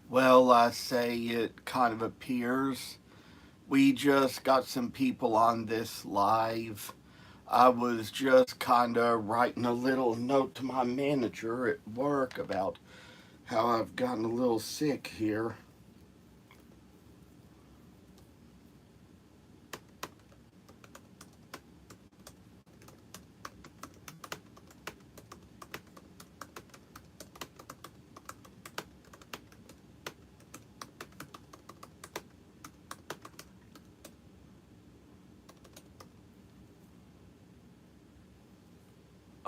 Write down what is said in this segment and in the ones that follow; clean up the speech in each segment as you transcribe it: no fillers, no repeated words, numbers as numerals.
Well, I say it kind of appears we just got some people on this live. I was just kind of writing a little note to my manager at work about how I've gotten a little sick here.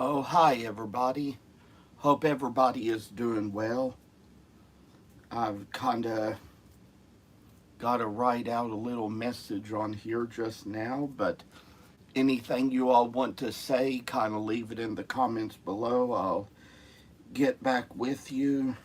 Oh, hi, everybody. Hope everybody is doing well. I've kind of got to write out a little message on here just now, but anything you all want to say, kind of leave it in the comments below. I'll get back with you.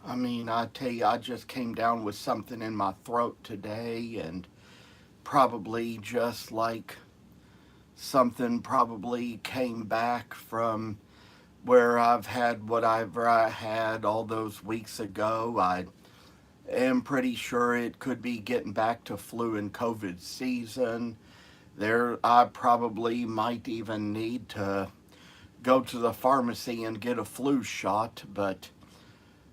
I mean, I tell you, I just came down with something in my throat today, and probably just like something probably came back from where I've had whatever I had all those weeks ago. I am pretty sure it could be getting back to flu and COVID season. I probably might even need to go to the pharmacy and get a flu shot, but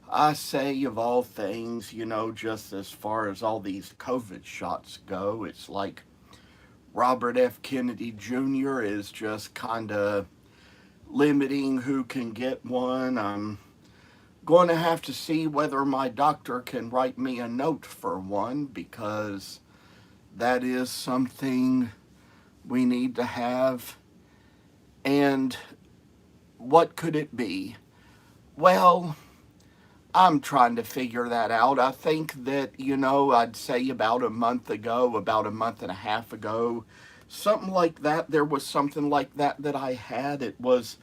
I say, of all things, just as far as all these COVID shots go, it's like Robert F. Kennedy Jr. is just kind of limiting who can get one. I'm going to have to see whether my doctor can write me a note for one because that is something we need to have. And what could it be? Well, I'm trying to figure that out. I think that, I'd say about a month ago, about a month and a half ago, something like that, there was something like that I had. It was,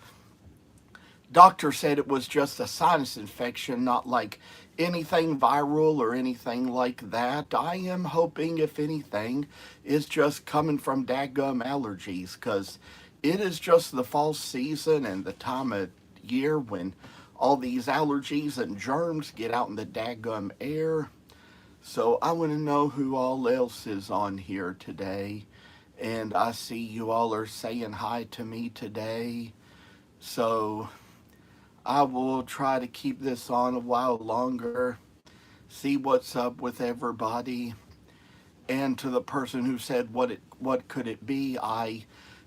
doctor said it was just a sinus infection, not like anything viral or anything like that. I am hoping, if anything, is just coming from dadgum allergies because it is just the fall season and the time of year when all these allergies and germs get out in the dadgum air. So I want to know who all else is on here today. And I see you all are saying hi to me today. So I will try to keep this on a while longer, see what's up with everybody. And to the person who said what could it be, I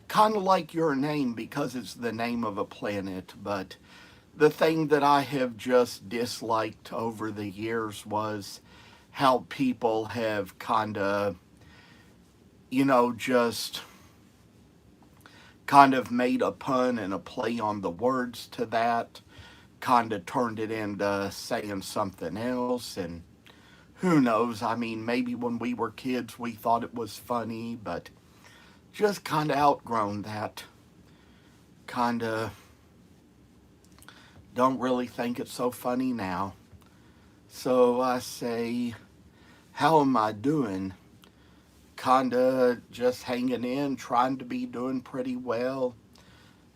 kind of like your name because it's the name of a planet, but the thing that I have just disliked over the years was how people have kind of, just kind of made a pun and a play on the words to that, kind of turned it into saying something else. And who knows? I mean, maybe when we were kids we thought it was funny, but just kind of outgrown that. Kind of don't really think it's so funny now. So I say, how am I doing? Kinda just hanging in, trying to be doing pretty well.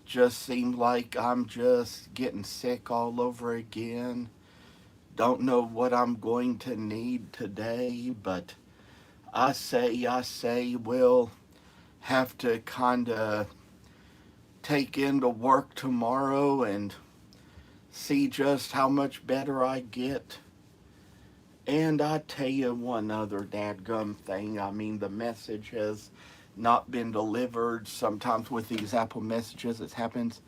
Just seemed like I'm just getting sick all over again. Don't know what I'm going to need today, but I say, we'll have to kinda take into work tomorrow and see just how much better I get. And I tell you one other dadgum thing. I mean, the message has not been delivered. Sometimes with these Apple messages, it happens.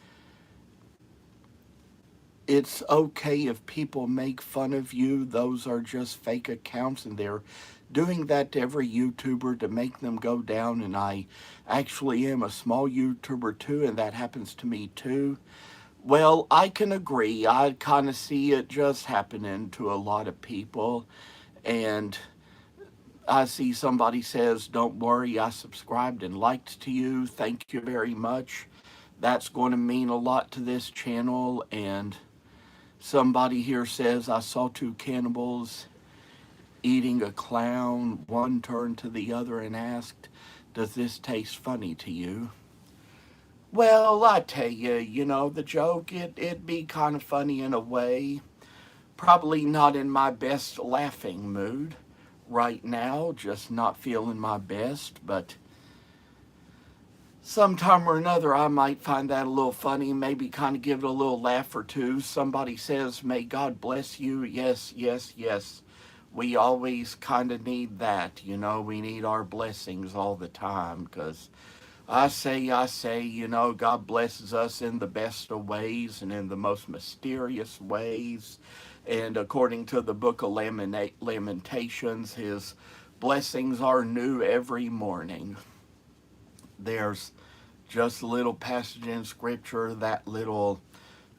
it's okay if people make fun of you. Those are just fake accounts, and they're doing that to every YouTuber to make them go down. And I actually am a small YouTuber too, and that happens to me too. Well, I can agree. I kind of see it just happening to a lot of people. And I see somebody says, "Don't worry, I subscribed and liked to you. Thank you very much. That's going to mean a lot to this channel." And somebody here says, "I saw two cannibals eating a clown. One turned to the other and asked, 'Does this taste funny to you?'" Well, I tell you, the joke, it'd be kind of funny in a way. Probably not in my best laughing mood right now, just not feeling my best, but sometime or another I might find that a little funny, maybe kind of give it a little laugh or two. Somebody says, "May God bless you." Yes, yes, yes. We always kind of need that, we need our blessings all the time, because I say, God blesses us in the best of ways and in the most mysterious ways. And according to the book of Lamentations, his blessings are new every morning. There's just a little passage in scripture that little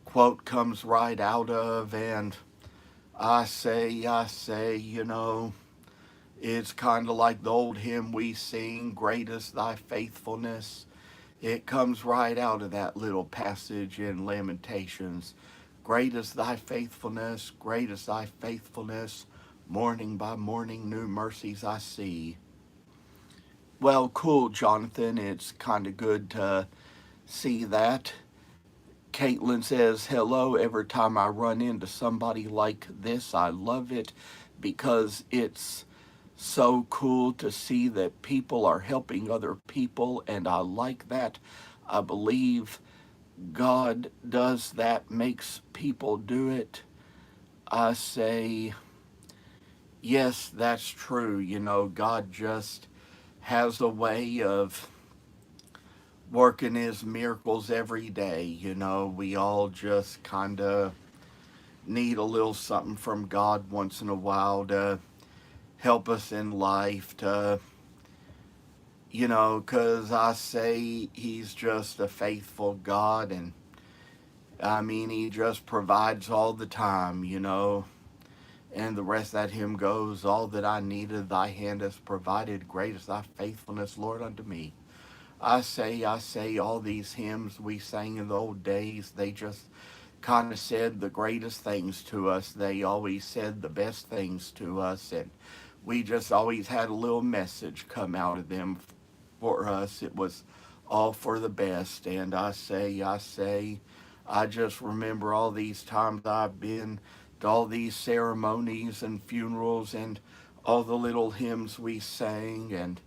quote comes right out of, and I say, it's kind of like the old hymn we sing, "Great is thy faithfulness." It comes right out of that little passage in Lamentations. "Great is thy faithfulness, great is thy faithfulness. Morning by morning, new mercies I see." Well, cool, Jonathan. It's kind of good to see that. Caitlin says, "Hello, every time I run into somebody like this, I love it because it's so cool to see that people are helping other people, and I like that. I believe God does that, makes people do it." I say, yes, that's true. God just has a way of working his miracles every day. We all just kind of need a little something from God once in a while to help us in life, to, because I say he's just a faithful God, and I mean, he just provides all the time, and the rest of that hymn goes, "All that I needed, thy hand has provided. Great is thy faithfulness, Lord, unto me." I say, all these hymns we sang in the old days, they just kind of said the greatest things to us. They always said the best things to us, and we just always had a little message come out of them for us. It was all for the best. And I just remember all these times I've been to all these ceremonies and funerals and all the little hymns we sang. And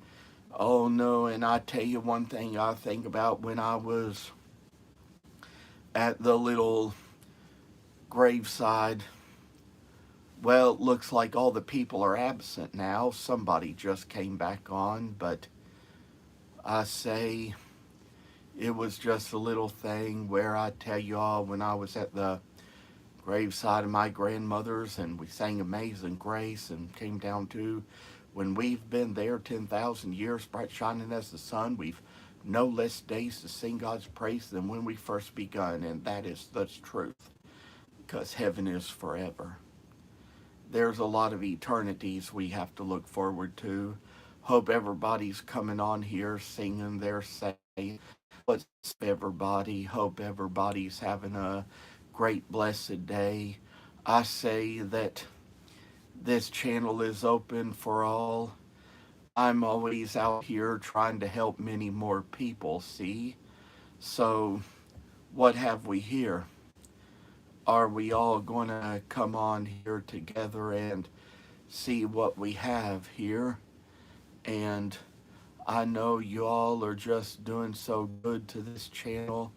oh no, and I tell you one thing I think about when I was at the little graveside. Well, it looks like all the people are absent now. Somebody just came back on, but I say it was just a little thing where I tell you all, when I was at the graveside of my grandmother's and we sang Amazing Grace and came down to, when we've been there 10,000 years, bright shining as the sun, we've no less days to sing God's praise than when we first begun. And that's truth, because heaven is forever. There's a lot of eternities we have to look forward to. Hope everybody's coming on here singing their say. What's everybody? Hope everybody's having a great blessed day. I say that this channel is open for all. I'm always out here trying to help many more people, see? So, what have we here? Are we all going to come on here together and see what we have here? And I know you all are just doing so good to this channel.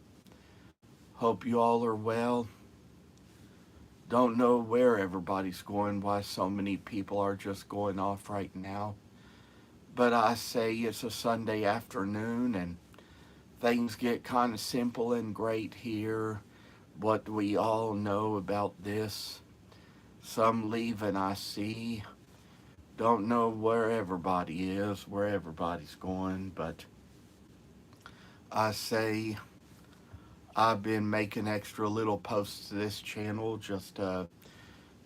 Hope you all are well. Don't know where everybody's going, why so many people are just going off right now. But I say it's a Sunday afternoon and things get kind of simple and great here. what we all know about this. Some leaving I see. Don't know where everybody is, where everybody's going, but I say I've been making extra little posts to this channel just to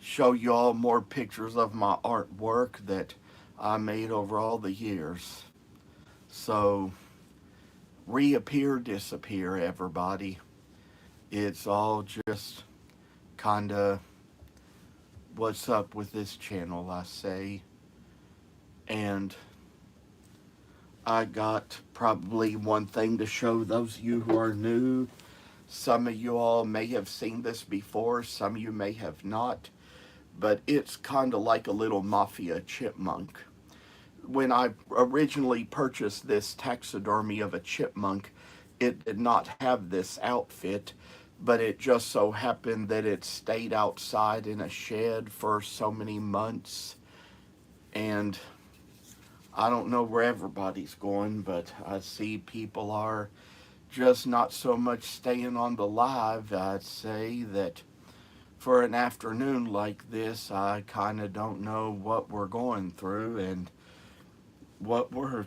show you all more pictures of my artwork that I made over all the years. So, reappear, disappear, everybody. It's all just kinda what's up with this channel, I say. And I got probably one thing to show those of you who are new. Some of you all may have seen this before, some of you may have not, but it's kind of like a little mafia chipmunk. When I originally purchased this taxidermy of a chipmunk, it did not have this outfit, but it just so happened that it stayed outside in a shed for so many months, and I don't know where everybody's going, but I see people are just not so much staying on the live. I'd say that for an afternoon like this, I kind of don't know what we're going through and what we're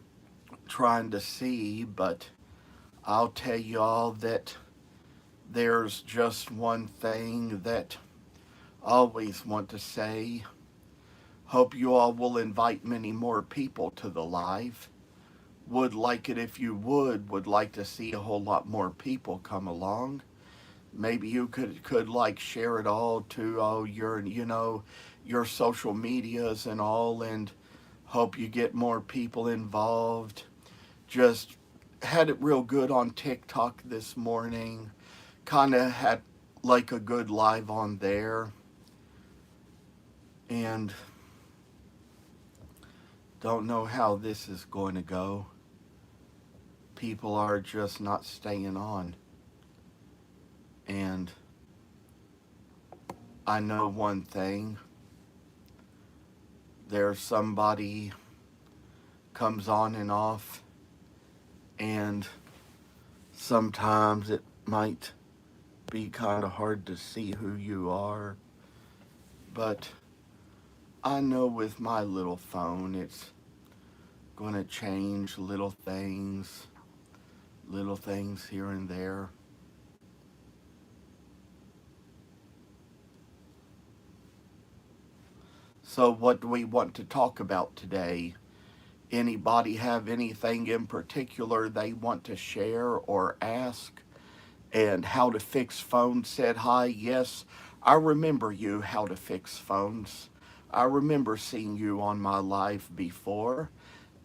trying to see, but I'll tell you all that there's just one thing that I always want to say. Hope you all will invite many more people to the live. Would like it if you would like to see a whole lot more people come along. Maybe you could like share it all to all your, your social medias and all, and hope you get more people involved. Just had it real good on TikTok this morning. Kind of had like a good live on there. And don't know how this is going to go. People are just not staying on. And I know one thing. There's somebody comes on and off, and sometimes it might be kind of hard to see who you are. But I know with my little phone, it's going to change little things here and there. So what do we want to talk about today? Anybody have anything in particular they want to share or ask? And How to Fix Phones said hi. Yes, I remember you, How to Fix Phones. I remember seeing you on my live before,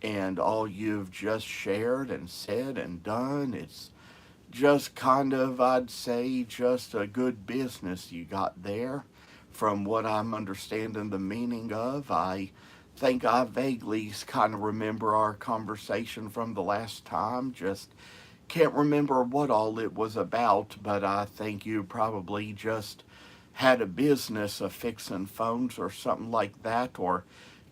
and all you've just shared and said and done, it's just kind of, I'd say, just a good business you got there. From what I'm understanding the meaning of, I think I vaguely kind of remember our conversation from the last time. Just can't remember what all it was about, but I think you probably just had a business of fixing phones or something like that, or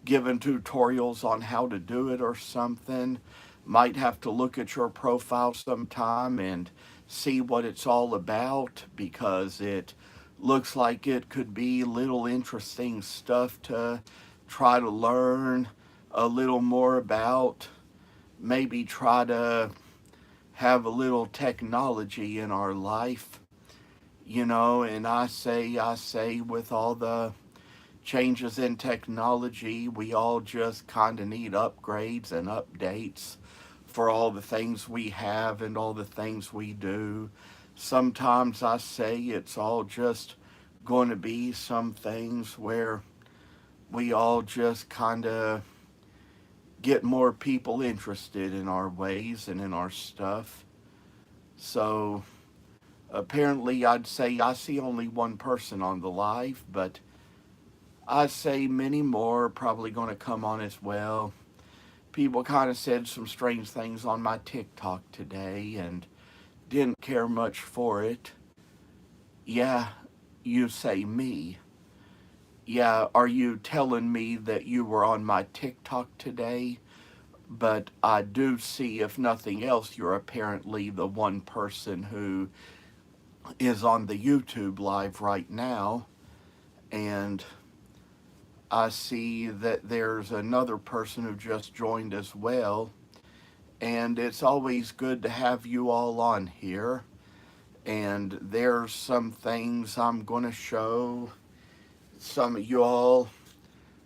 giving tutorials on how to do it or something. Might have to look at your profile sometime and see what it's all about, because it looks like it could be little interesting stuff to try to learn a little more about. Maybe try to have a little technology in our life, and I say with all the changes in technology, we all just kind of need upgrades and updates for all the things we have and all the things we do. Sometimes I say it's all just going to be some things where we all just kind of get more people interested in our ways and in our stuff. So apparently I'd say I see only one person on the live, but I say many more are probably going to come on as well. People kind of said some strange things on my TikTok today and didn't care much for it. Yeah, you say me. Yeah, are you telling me that you were on my TikTok today? But I do see, if nothing else, you're apparently the one person who is on the YouTube live right now, and I see that there's another person who just joined as well. And it's always good to have you all on here. And there's some things I'm going to show some of you all.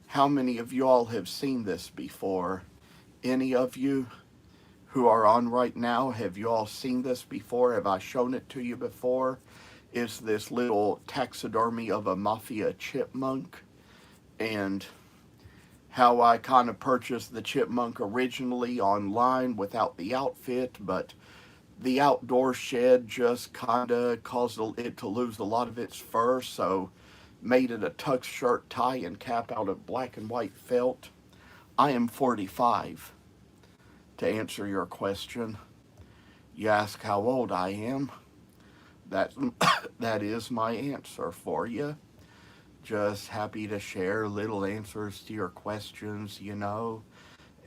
How many of you all have seen this before? Any of you who are on right now, have you all seen this before? Have I shown it to you before? It's this little taxidermy of a mafia chipmunk, and how I kind of purchased the chipmunk originally online without the outfit, but the outdoor shed just kind of caused it to lose a lot of its fur, so made it a tux shirt, tie, and cap out of black and white felt. I am 45, to answer your question. You ask how old I am. That, that is my answer for you. Just happy to share little answers to your questions, you know.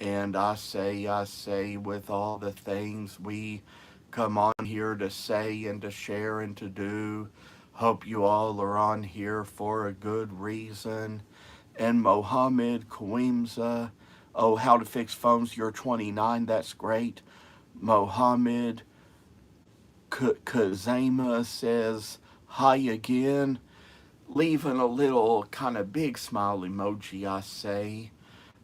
And I say, with all the things we come on here to say and to share and to do, hope you all are on here for a good reason. And Mohammed Kawimza, oh, how to fix phones, you're 29, that's great. Mohammed Kazema says, hi again. Leaving a little kind of big smile emoji, I say.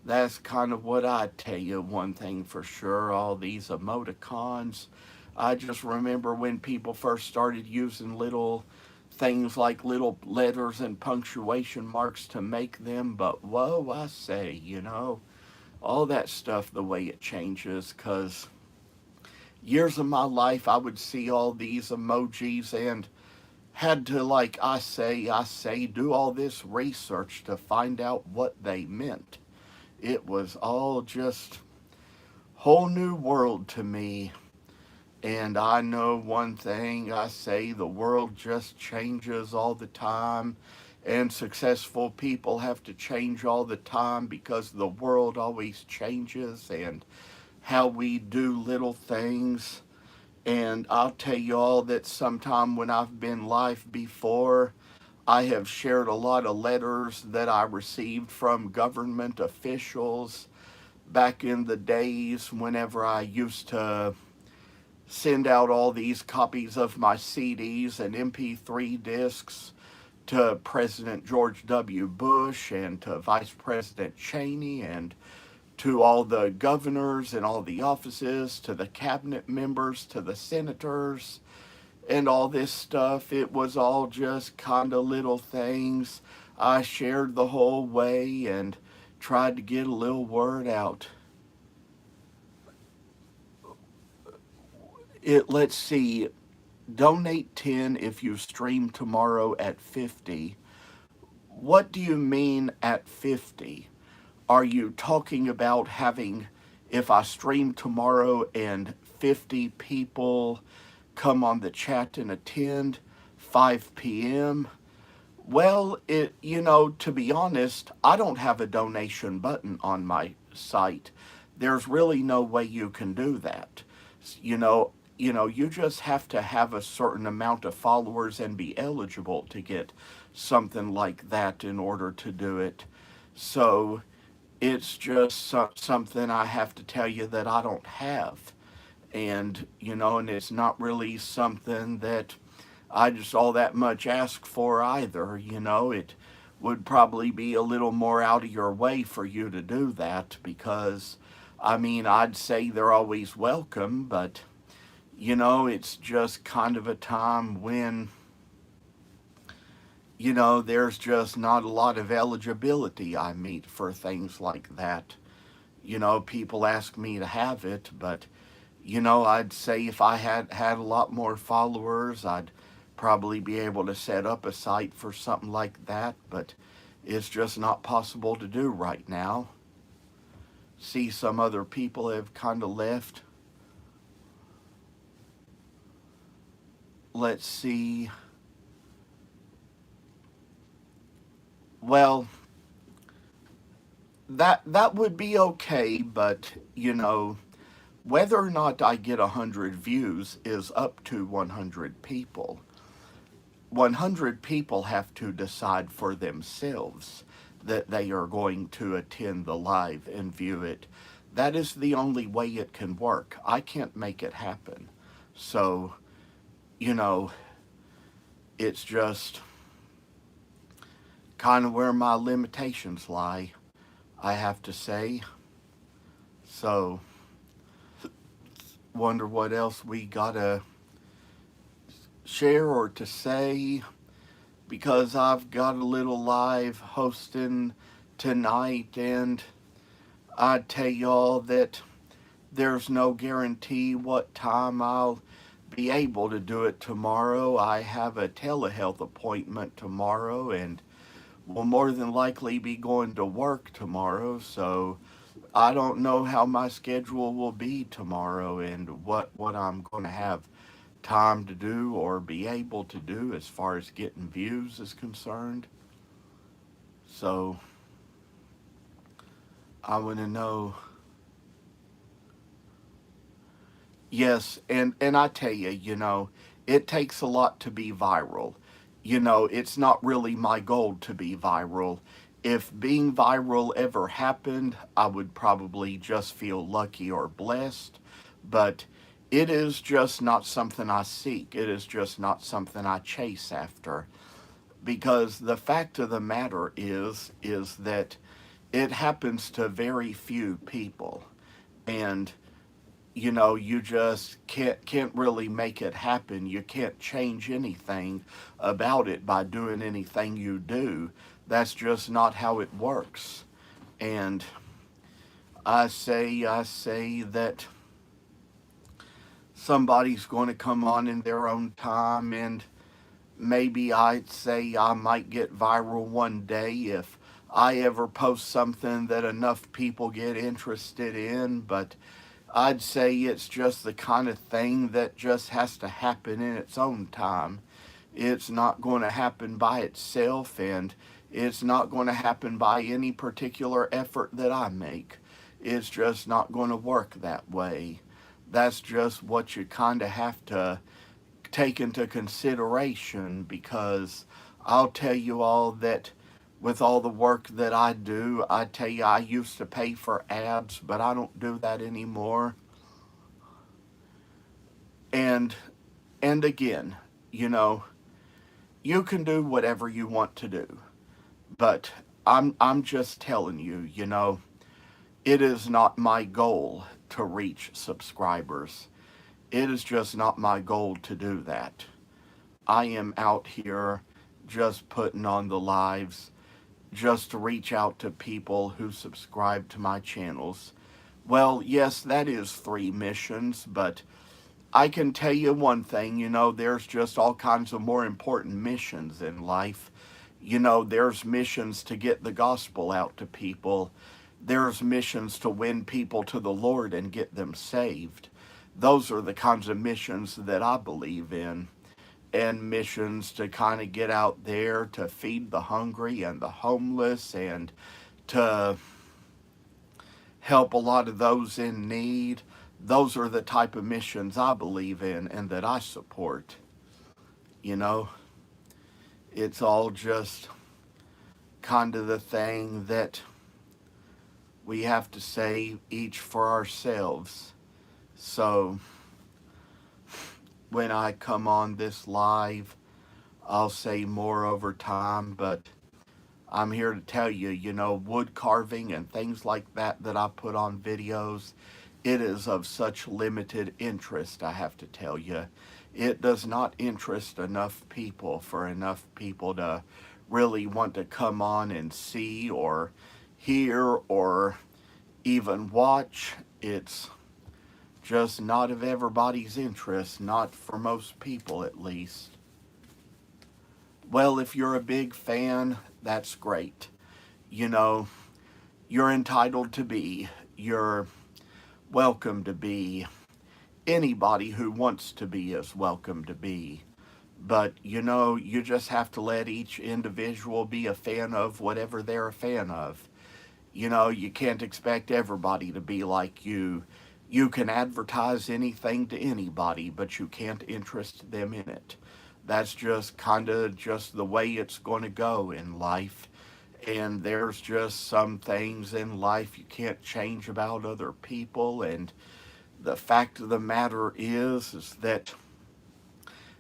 That's kind of what I tell you, one thing for sure, all these emoticons. I just remember when people first started using little things like little letters and punctuation marks to make them, but whoa, I say, you know, all that stuff, the way it changes, because years of my life I would see all these emojis and had to, like I say, do all this research to find out what they meant. It was all just whole new world to me. And I know one thing, I say the world just changes all the time, and successful people have to change all the time because the world always changes, and how we do little things. And I'll tell you all that sometime when I've been live before, I have shared a lot of letters that I received from government officials back in the days whenever I used to send out all these copies of my CDs and MP3 discs to President George W. Bush and to Vice President Cheney and to all the governors and all the offices, to the cabinet members, to the senators, and all this stuff. It was all just kind of little things I shared the whole way and tried to get a little word out. Let's see, donate 10 if you stream tomorrow at 50. What do you mean at 50? Are you talking about having, if I stream tomorrow and 50 people come on the chat and attend 5 p.m.? Well, to be honest, I don't have a donation button on my site. There's really no way you can do that. You just have to have a certain amount of followers and be eligible to get something like that in order to do it. So it's just something I have to tell you that I don't have. And it's not really something that I just all that much ask for either. It would probably be a little more out of your way for you to do that because, I mean, I'd say they're always welcome, but, it's just kind of a time when, there's just not a lot of eligibility I meet for things like that. People ask me to have it, but, I'd say if I had a lot more followers, I'd probably be able to set up a site for something like that, but it's just not possible to do right now. See, some other people have kind of left. Let's see. Well, that would be okay, but whether or not I get 100 views is up to 100 people. 100 people have to decide for themselves that they are going to attend the live and view it. That is the only way it can work. I can't make it happen. So, you know, it's just kind of where my limitations lie, I have to say. So, wonder what else we gotta share or to say, because I've got a little live hosting tonight, and I tell y'all that there's no guarantee what time I'll be able to do it tomorrow. I have a telehealth appointment tomorrow and will more than likely be going to work tomorrow, so I don't know how my schedule will be tomorrow and what I'm going to have time to do or be able to do as far as getting views is concerned. So I want to know. Yes, and I tell you, it takes a lot to be viral. It's not really my goal to be viral. If being viral ever happened, I would probably just feel lucky or blessed, but it is just not something I seek. It is just not something I chase after, because the fact of the matter is that it happens to very few people, and you just can't really make it happen. You can't change anything about it by doing anything you do. That's just not how it works. And I say that somebody's going to come on in their own time, and maybe I'd say I might get viral one day if I ever post something that enough people get interested in, but I'd say it's just the kind of thing that just has to happen in its own time. It's not going to happen by itself, and it's not going to happen by any particular effort that I make. It's just not going to work that way. That's just what you kind of have to take into consideration, because I'll tell you all that with all the work that I do, I tell you, I used to pay for ads, but I don't do that anymore. And and again, you know, you can do whatever you want to do, but I'm just telling you, it is not my goal to reach subscribers. It is just not my goal to do that. I am out here just putting on the lives just to reach out to people who subscribe to my channels. Well, yes, that is three missions, but I can tell you one thing, there's just all kinds of more important missions in life. There's missions to get the gospel out to people. There's missions to win people to the Lord and get them saved. Those are the kinds of missions that I believe in. And missions to kind of get out there to feed the hungry and the homeless and to help a lot of those in need. Those are the type of missions I believe in and that I support. You know, it's all just kind of the thing that we have to say each for ourselves. So when I come on this live, I'll say more over time, but I'm here to tell you, wood carving and things like that I put on videos, it is of such limited interest, I have to tell you. It does not interest enough people for enough people to really want to come on and see or hear or even watch. It's just not of everybody's interest, not for most people at least. Well, if you're a big fan, that's great. You know, you're entitled to be. You're welcome to be. Anybody who wants to be is welcome to be. But, you just have to let each individual be a fan of whatever they're a fan of. You can't expect everybody to be like you. You can advertise anything to anybody, but you can't interest them in it. that's just kind of just the way it's going to go in life. And there's just some things in life you can't change about other people. And the fact of the matter is that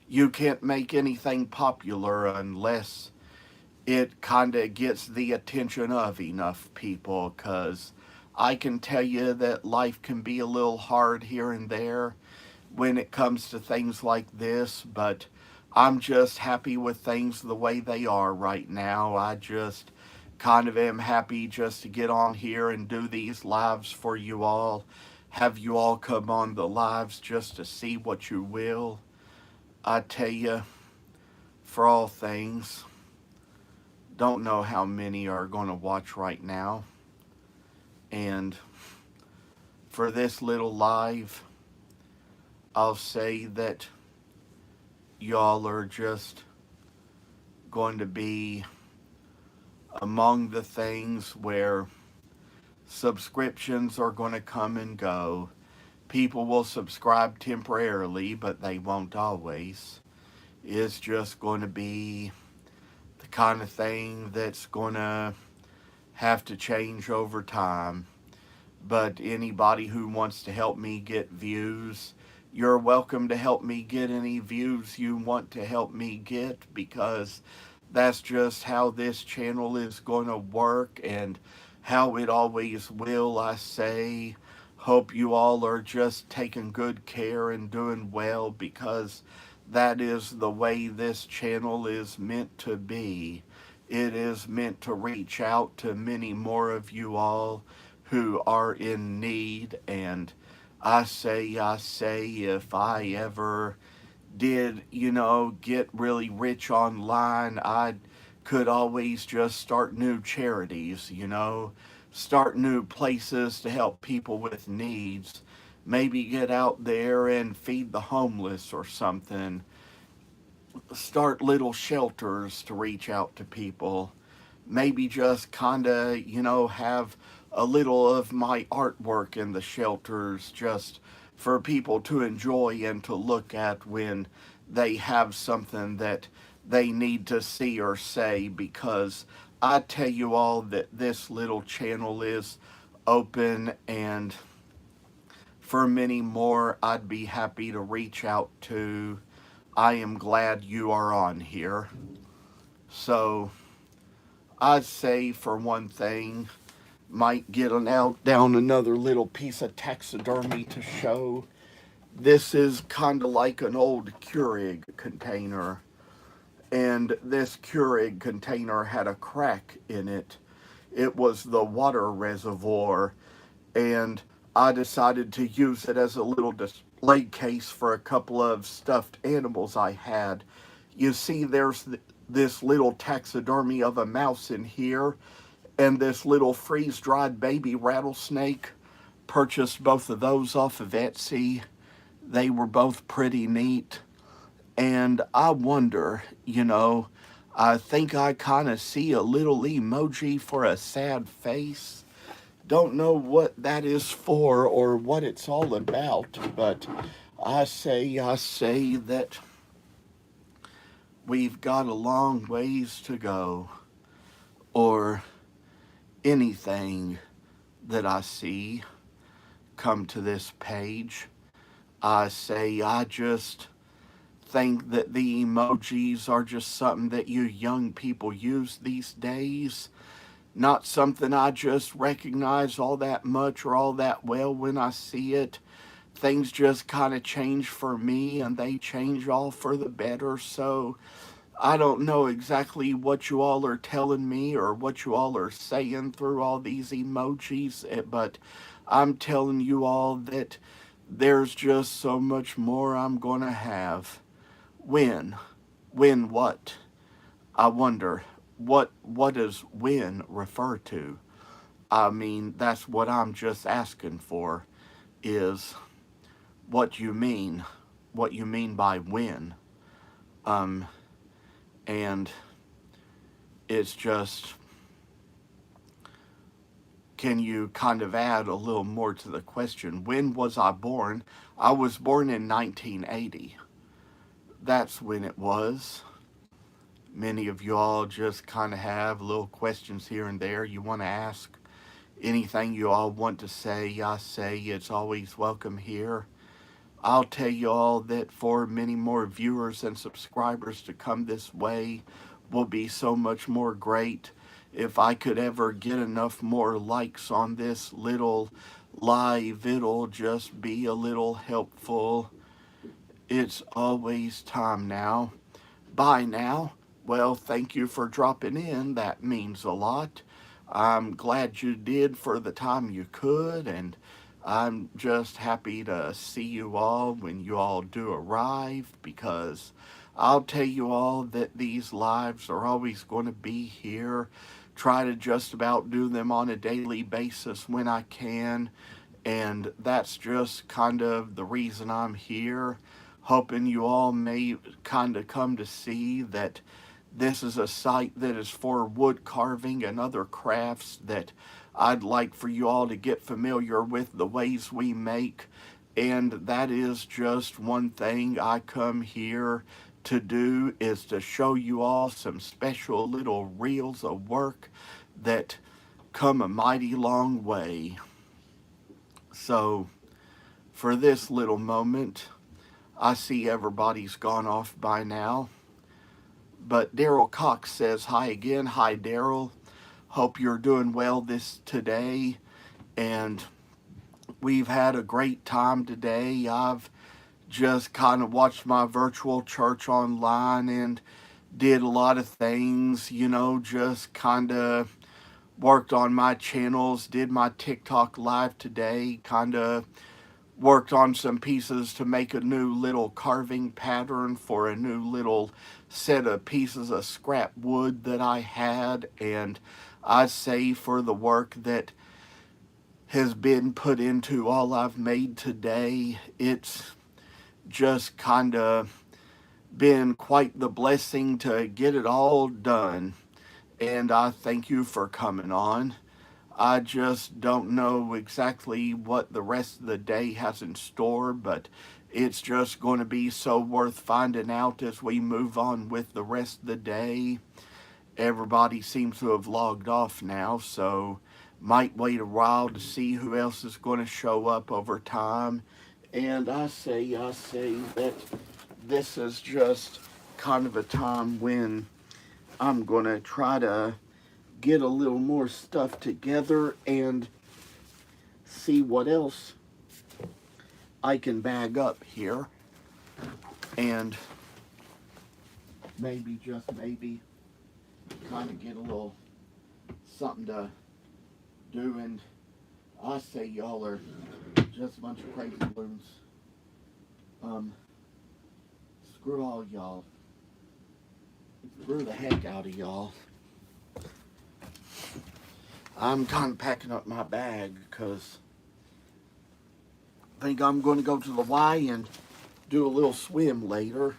you can't make anything popular unless it kind of gets the attention of enough people. Because I can tell you that life can be a little hard here and there when it comes to things like this, but I'm just happy with things the way they are right now. I just kind of am happy just to get on here and do these lives for you all, have you all come on the lives just to see what you will. I tell you, for all things, don't know how many are going to watch right now. And for this little live, I'll say that y'all are just going to be among the things where subscriptions are going to come and go. People will subscribe temporarily, but they won't always. It's just going to be the kind of thing that's going to have to change over time. But anybody who wants to help me get views, you're welcome to help me get any views you want to help me get, because that's just how this channel is going to work and how it always will. I say, hope you all are just taking good care and doing well, because that is the way this channel is meant to be. It is meant to reach out to many more of you all who are in need. And I say, if I ever did, get really rich online, I could always just start new charities, start new places to help people with needs. Maybe get out there and feed the homeless or something. Start little shelters to reach out to people. Maybe just kind of, have a little of my artwork in the shelters just for people to enjoy and to look at when they have something that they need to see or say. Because I tell you all that this little channel is open, and for many more I'd be happy to reach out to. I am glad you are on here. So I'd say, for one thing, might get down another little piece of taxidermy to show. This is kind of like an old Keurig container, and this Keurig container had a crack in it. It was the water reservoir, and I decided to use it as a little display case for a couple of stuffed animals I had. You see, there's this little taxidermy of a mouse in here, and this little freeze-dried baby rattlesnake. Purchased both of those off of Etsy. They were both pretty neat. And I wonder, I think I kind of see a little emoji for a sad face. Don't know what that is for or what it's all about, but I say that we've got a long ways to go, or anything that I see come to this page. I say, I just think that the emojis are just something that you young people use these days. Not something I just recognize all that much or all that well when I see it. Things just kind of change for me, and they change all for the better. So I don't know exactly what you all are telling me or what you all are saying through all these emojis, but I'm telling you all that there's just so much more I'm going to have. When? When what? I wonder, what does when refer to? I mean, that's what I'm just asking for, is what you mean by when. And it's just, can you kind of add a little more to the question? When was I born? I was born in 1980. that's when it was. Many of y'all just kind of have little questions here and there you want to ask. Anything you all want to say, I say it's always welcome here. I'll tell you all that for many more viewers and subscribers to come this way will be so much more great. If I could ever get enough more likes on this little live, it'll just be a little helpful. It's always time now. Bye now. Well, thank you for dropping in. That means a lot. I'm glad you did for the time you could, and I'm just happy to see you all when you all do arrive, because I'll tell you all that these lives are always going to be here. Try to just about do them on a daily basis when I can, and that's just kind of the reason I'm here. Hoping you all may kind of come to see that this is a site that is for wood carving and other crafts that I'd like for you all to get familiar with the ways we make. And that is just one thing I come here to do, is to show you all some special little reels of work that come a mighty long way. So for this little moment, I see everybody's gone off by now. But Daryl Cox says hi again. Hi, Daryl. Hope you're doing well today. And we've had a great time today. I've just kind of watched my virtual church online and did a lot of things, just kind of worked on my channels, did my TikTok live today, kind of worked on some pieces to make a new little carving pattern for a new little set of pieces of scrap wood that I had. And I say for the work that has been put into all I've made today, it's just kind of been quite the blessing to get it all done. And I thank you for coming on. I just don't know exactly what the rest of the day has in store, but it's just going to be so worth finding out as we move on with the rest of the day. Everybody seems to have logged off now, so might wait a while to see who else is going to show up over time. And I say that this is just kind of a time when I'm going to try to get a little more stuff together and see what else I can bag up here, and maybe, just maybe, kind of get a little something to do. And I say y'all are just a bunch of crazy loons. Screw all y'all. Screw the heck out of y'all. I'm kind of packing up my bag because I think I'm going to go to the Y and do a little swim later.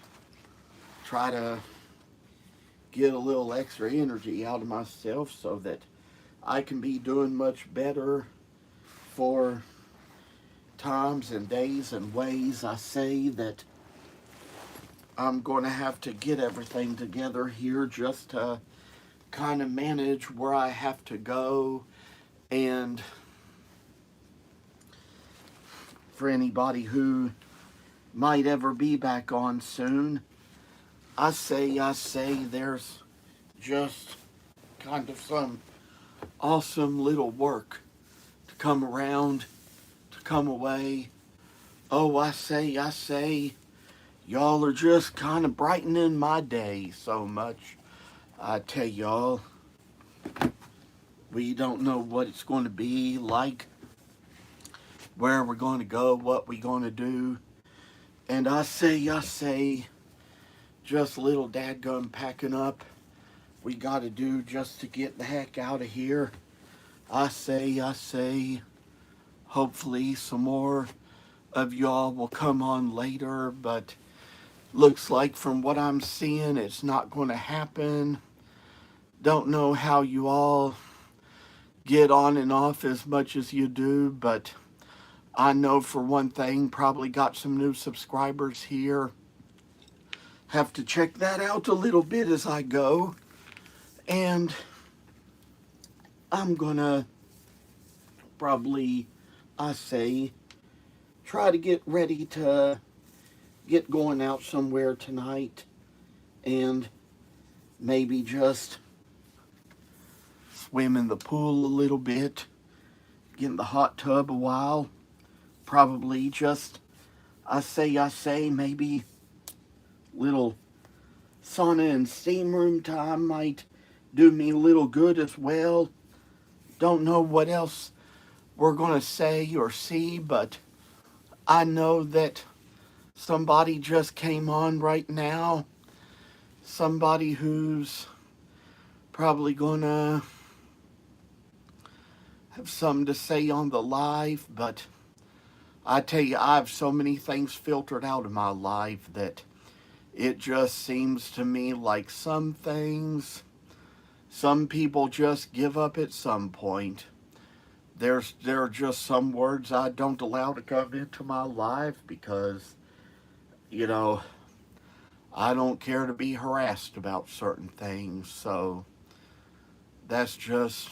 Try to get a little extra energy out of myself so that I can be doing much better for times and days and ways. I say that I'm going to have to get everything together here just to kind of manage where I have to go. And for anybody who might ever be back on soon, I say there's just kind of some awesome little work to come around, to come away. Oh, I say, y'all are just kind of brightening my day so much. I tell y'all, we don't know what it's going to be like, where we're going to go, what we're going to do. And I say, just a little dadgum packing up we got to do just to get the heck out of here. I say, hopefully some more of y'all will come on later, but looks like from what I'm seeing, it's not going to happen. Don't know how you all get on and off as much as you do, but I know for one thing, probably got some new subscribers here have to check that out a little bit as I go. And I'm gonna probably, I say, try to get ready to get going out somewhere tonight and maybe just swim in the pool a little bit, get in the hot tub a while. Probably just, I say, maybe little sauna and steam room time might do me a little good as well. Don't know what else we're going to say or see, but I know that somebody just came on right now. Somebody who's probably going to have something to say on the live, but I tell you, I have so many things filtered out of my life that it just seems to me like some things, some people just give up at some point. There are just some words I don't allow to come into my life because, you know, I don't care to be harassed about certain things. So that's just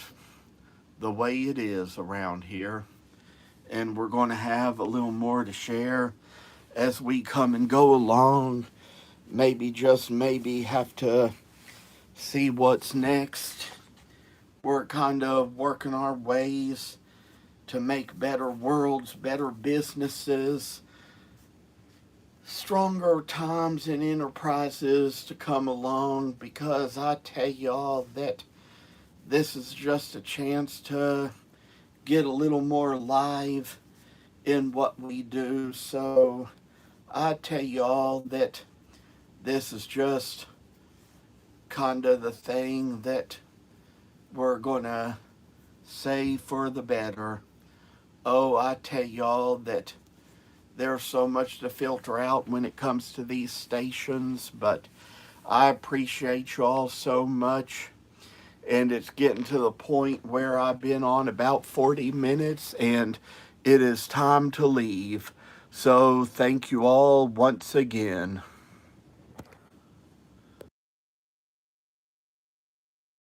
the way it is around here. And we're going to have a little more to share as we come and go along. Maybe, just maybe, have to see what's next. We're kind of working our ways to make better worlds, better businesses, stronger times and enterprises to come along, because I tell y'all that this is just a chance to get a little more live in what we do. So I tell y'all that this is just kind of the thing that we're going to say for the better. Oh, I tell y'all that there's so much to filter out when it comes to these stations, but I appreciate y'all so much. And it's getting to the point where I've been on about 40 minutes and it is time to leave. So thank you all once again.